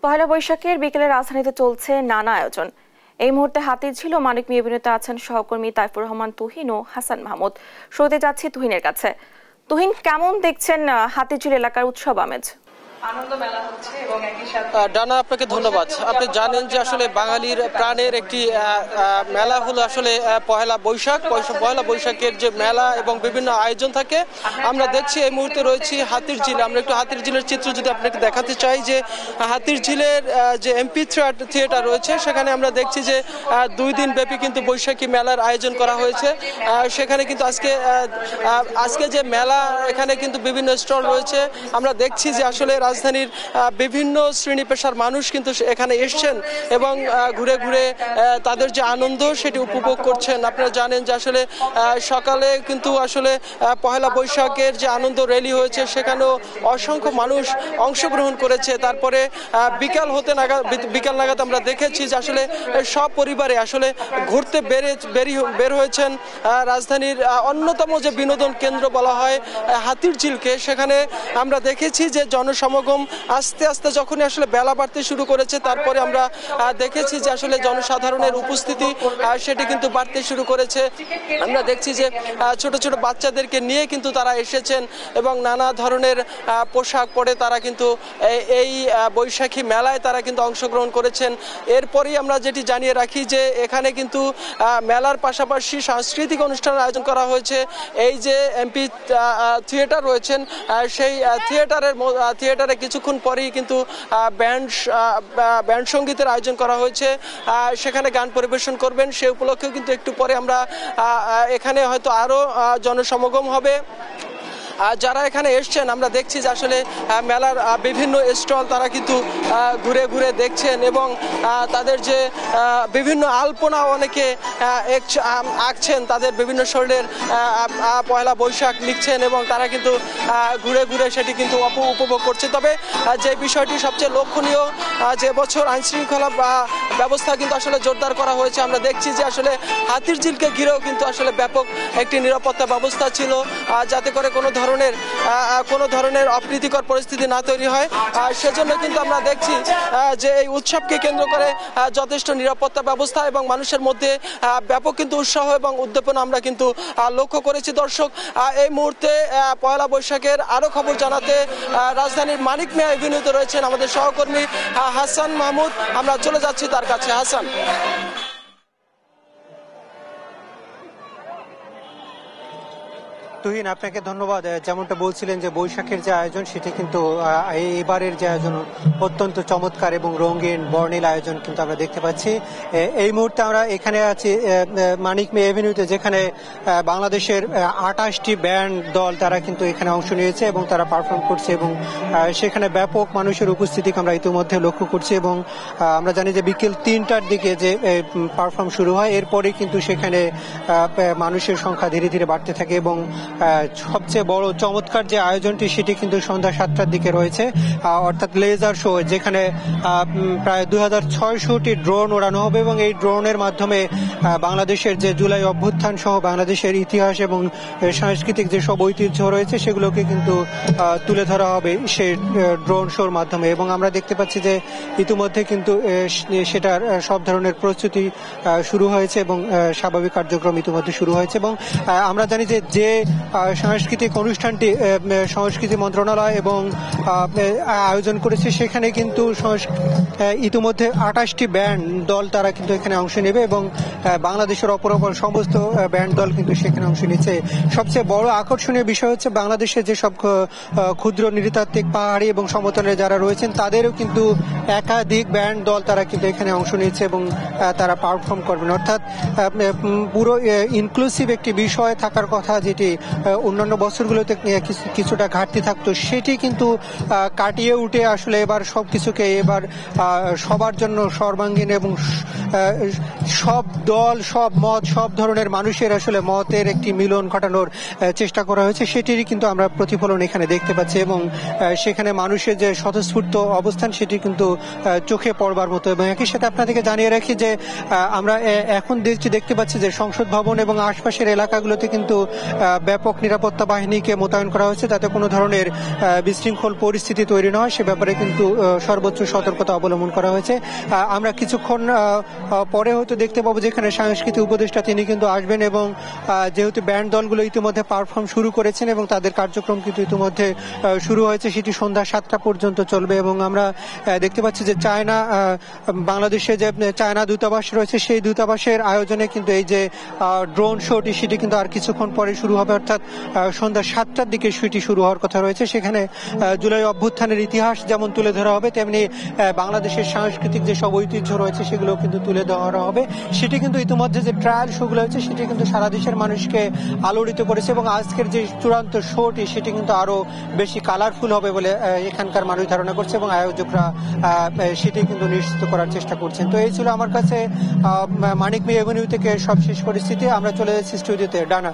পহেলা বৈশাখের বিকেলে রাজধানীতে চলছে নানা আয়োজন। এই মুহূর্তে হাতির ঝিল ও মানিক মিয়াভিনিতে আছেন সহকর্মী তাইফুর রহমান তুহিন ও হাসান মাহমুদ। শুরুতে যাচ্ছি তুহিনের কাছে। তুহিন, কেমন দেখছেন হাতির ঝিল এলাকার উৎসব আমেজ? ডানা, আপনাকে ধন্যবাদ। আপনি জানেন যে আসলে বাঙালির প্রাণের একটি মেলা হলো আসলে পহেলা বৈশাখ। পহেলা বৈশাখের যে মেলা এবং বিভিন্ন আয়োজন থাকে, আমরা দেখছি এই মুহূর্তে রয়েছি হাতির ঝিলে। আমরা একটু হাতির ঝিলের চিত্র যদি আপনাকে দেখাতে চাই, যে হাতির ঝিলের যে এমপি থিয়েটার রয়েছে, সেখানে আমরা দেখছি যে 2 দিন ব্যাপী কিন্তু বৈশাখী মেলার আয়োজন করা হয়েছে। সেখানে কিন্তু আজকে যে মেলা, এখানে কিন্তু বিভিন্ন স্টল রয়েছে। আমরা দেখছি যে আসলে রাজধানীর বিভিন্ন শ্রেণী পেশার মানুষ কিন্তু এখানে এসছেন এবং ঘুরে ঘুরে তাদের যে আনন্দ সেটি উপভোগ করছেন। আপনারা জানেন যে আসলে সকালে কিন্তু আসলে পহেলা বৈশাখের যে আনন্দ র্যালি হয়েছে, সেখানেও অসংখ্য মানুষ অংশগ্রহণ করেছে। তারপরে বিকাল নাগাদ আমরা দেখেছি যে আসলে সব পরিবারে আসলে ঘুরতে বের হয়েছেন। রাজধানীর অন্যতম যে বিনোদন কেন্দ্র বলা হয় হাতির ঝিলকে, সেখানে আমরা দেখেছি যে জনসমাগম আস্তে আস্তে যখনই আসলে বেলা বাড়তে শুরু করেছে, তারপরে আমরা দেখেছি যে আসলে জনসাধারণের উপস্থিতি সেটি কিন্তু বাড়তে শুরু করেছে। আমরা দেখছি যে ছোট ছোট বাচ্চাদেরকে নিয়ে কিন্তু তারা এসেছেন এবং নানা ধরনের পোশাক পরে তারা কিন্তু এই বৈশাখী মেলায় তারা কিন্তু অংশগ্রহণ করেছেন। এরপরেই আমরা যেটি জানিয়ে রাখি যে এখানে কিন্তু মেলার পাশাপাশি সাংস্কৃতিক অনুষ্ঠানের আয়োজন করা হয়েছে। এই যে এমপি থিয়েটার রয়েছেন, সেই থিয়েটারে কিছুক্ষণ পরেই কিন্তু ব্যান্ড সঙ্গীতের আয়োজন করা হয়েছে। সেখানে গান পরিবেশন করবেন। সে উপলক্ষেও কিন্তু একটু পরে আমরা এখানে হয়তো আরো জনসমাগম হবে। যারা এখানে এসছেন, আমরা দেখছি যে আসলে মেলার বিভিন্ন স্টল তারা কিন্তু ঘুরে ঘুরে দেখছেন এবং তাদের যে বিভিন্ন আলপনা অনেকে আঁকছেন, তাদের বিভিন্ন শরীরের পয়লা বৈশাখ লিখছেন এবং তারা কিন্তু ঘুরে ঘুরে সেটি কিন্তু উপভোগ করছে। তবে যে বিষয়টি সবচেয়ে লক্ষণীয়, যে বছর আইনশৃঙ্খলা ব্যবস্থা কিন্তু আসলে জোরদার করা হয়েছে। আমরা দেখছি যে আসলে হাতির ঝিলকে ঘিরেও কিন্তু আসলে ব্যাপক একটি নিরাপত্তা ব্যবস্থা ছিল, যাতে করে কোনো ধরনের অপ্রীতিকর পরিস্থিতি না তৈরি হয়। সেজন্য কিন্তু আমরা দেখছি যে এই উৎসবকে কেন্দ্র করে যথেষ্ট নিরাপত্তা ব্যবস্থা এবং মানুষের মধ্যে ব্যাপক কিন্তু উৎসাহ এবং উদ্দীপনা আমরা কিন্তু লক্ষ্য করেছি। দর্শক, এই মুহূর্তে পয়লা বৈশাখের আরো খবর জানাতে রাজধানীর মানিক মিয়া এভিনিউতে রয়েছেন আমাদের সহকর্মী হাসান মাহমুদ। আমরা চলে যাচ্ছি তার কাছে। হাসান। তুহিন, আপনাকে ধন্যবাদ। যেমনটা বলছিলেন যে বৈশাখের যে আয়োজন, সেটি কিন্তু এবারের যে আয়োজন অত্যন্ত চমৎকার এবং রঙিন বর্ণিল আয়োজন কিন্তু আমরা দেখতে পাচ্ছি। এই মুহূর্তে আমরা এখানে আছি মানিক মিয়া এভিনিউতে, যেখানে বাংলাদেশের 28টি ব্যান্ড দল তারা কিন্তু এখানে অংশ নিয়েছে এবং তারা পারফর্ম করছে এবং সেখানে ব্যাপক মানুষের উপস্থিতি আমরা ইতিমধ্যে লক্ষ্য করছি। এবং আমরা জানি যে বিকেল 3টার দিকে যে পারফর্ম শুরু হয়, এরপরে কিন্তু সেখানে মানুষের সংখ্যা ধীরে ধীরে বাড়তে থাকে এবং সবচেয়ে বড় চমৎকার যে আয়োজনটি, সেটি কিন্তু সন্ধ্যা 7টার দিকে রয়েছে, অর্থাৎ লেজার শো, যেখানে প্রায় 2600টি ড্রোন ওড়ানো হবে এবং এই ড্রোনের মাধ্যমে বাংলাদেশের যে জুলাই অভ্যুত্থান সহ বাংলাদেশের ইতিহাস এবং সাংস্কৃতিক যেসব ঐতিহ্য রয়েছে সেগুলোকে কিন্তু তুলে ধরা হবে সেই ড্রোন শোর মাধ্যমে। এবং আমরা দেখতে পাচ্ছি যে ইতিমধ্যে কিন্তু সেটার সব ধরনের প্রস্তুতি শুরু হয়েছে এবং স্বাভাবিক কার্যক্রম ইতিমধ্যে শুরু হয়েছে। এবং আমরা জানি যে সাংস্কৃতিক অনুষ্ঠানটি সংস্কৃতি মন্ত্রণালয় এবং আয়োজন করেছে, সেখানে কিন্তু ইতিমধ্যে 28টি ব্যান্ড দল তারা কিন্তু এখানে অংশ নেবে এবং বাংলাদেশের অপর সমস্ত ব্যান্ড দল কিন্তু সেখানে অংশ নিচ্ছে। সবচেয়ে বড় আকর্ষণীয় বিষয় হচ্ছে বাংলাদেশের যেসব ক্ষুদ্র নৃতাত্ত্বিক পাহাড়ি এবং সমতলে যারা রয়েছেন, তাদেরও কিন্তু একাধিক ব্যান্ড দল তারা কিন্তু এখানে অংশ নিচ্ছে এবং তারা পারফর্ম করবেন। অর্থাৎ পুরো ইনক্লুসিভ একটি বিষয় থাকার কথা, যেটি অন্যান্য বছরগুলোতে কিছুটা ঘাটতি থাকতো, সেটি কিন্তু কাটিয়ে উঠে আসলে এবার সবকিছুকে এবার সবার জন্য সর্বাঙ্গীন এবং সব দল, সব মত, সব ধরনের মানুষের আসলে মতের একটি মিলন ঘটানোর চেষ্টা করা হয়েছে, সেটিরই কিন্তু আমরা প্রতিফলন এখানে দেখতে পাচ্ছি। এবং সেখানে মানুষের যে স্বতঃস্ফূর্ত অবস্থান, সেটি কিন্তু চোখে পড়বার মতো। এবং একই সাথে আপনাদেরকে জানিয়ে রাখি যে আমরা এখন দেখতে পাচ্ছি যে সংসদ ভবন এবং আশপাশের এলাকাগুলোতে কিন্তু ব্যাপক নিরাপত্তা বাহিনীকে মোতায়েন করা হয়েছে যাতে কোনো ধরনের বিশৃঙ্খল পরিস্থিতি তৈরি না হয় সে ব্যাপারে কিন্তু সর্বোচ্চ সতর্কতা অবলম্বন করা হয়েছে। আমরা কিছুক্ষণ পরে হয়তো দেখতে পাবো যেখানে সাংস্কৃতিক উপদেষ্টা তিনি কিন্তু আসবেন এবং যেহেতু ব্যান্ড দলগুলো ইতিমধ্যে পারফর্ম শুরু করেছেন এবং তাদের কার্যক্রম কিন্তু ইতিমধ্যে শুরু হয়েছে, সেটি সন্ধ্যা 7টা পর্যন্ত চলবে। এবং আমরা দেখতে পাচ্ছি যে বাংলাদেশে যে চায়না দূতাবাস রয়েছে সেই দূতাবাসের আয়োজনে কিন্তু এই যে ড্রোন শোটি সেটি কিন্তু আর কিছুক্ষণ পরে শুরু হবে, অর্থাৎ সন্ধ্যা 7টার দিকে সেটি শুরু হওয়ার কথা রয়েছে। সেখানে জুলাই অভ্যুত্থানের ইতিহাস যেমন তুলে ধরা হবে তেমনি বাংলাদেশের সাংস্কৃতিক যে সব ঐতিহ্য রয়েছে সেগুলো কিন্তু তুলে ধরা হবে। সেটি কিন্তু ইতিমধ্যে যে ট্রায়াল শোগুলো হয়েছে সেটি কিন্তু সারা দেশের মানুষকে আলোড়িত করেছে এবং আজকের যে চূড়ান্ত শোটি সেটি কিন্তু আরো বেশি কালারফুল হবে বলে এখানকার মানুষ ধারণা করছে এবং আয়োজকরা সেটি কিন্তু নিশ্চিত করার চেষ্টা করছেন। তো এই ছিল আমার কাছে মানিক মিয়া এভিনিউ থেকে সবশেষ পরিস্থিতি। আমরা চলে যাচ্ছি স্টুডিওতে। ডানা।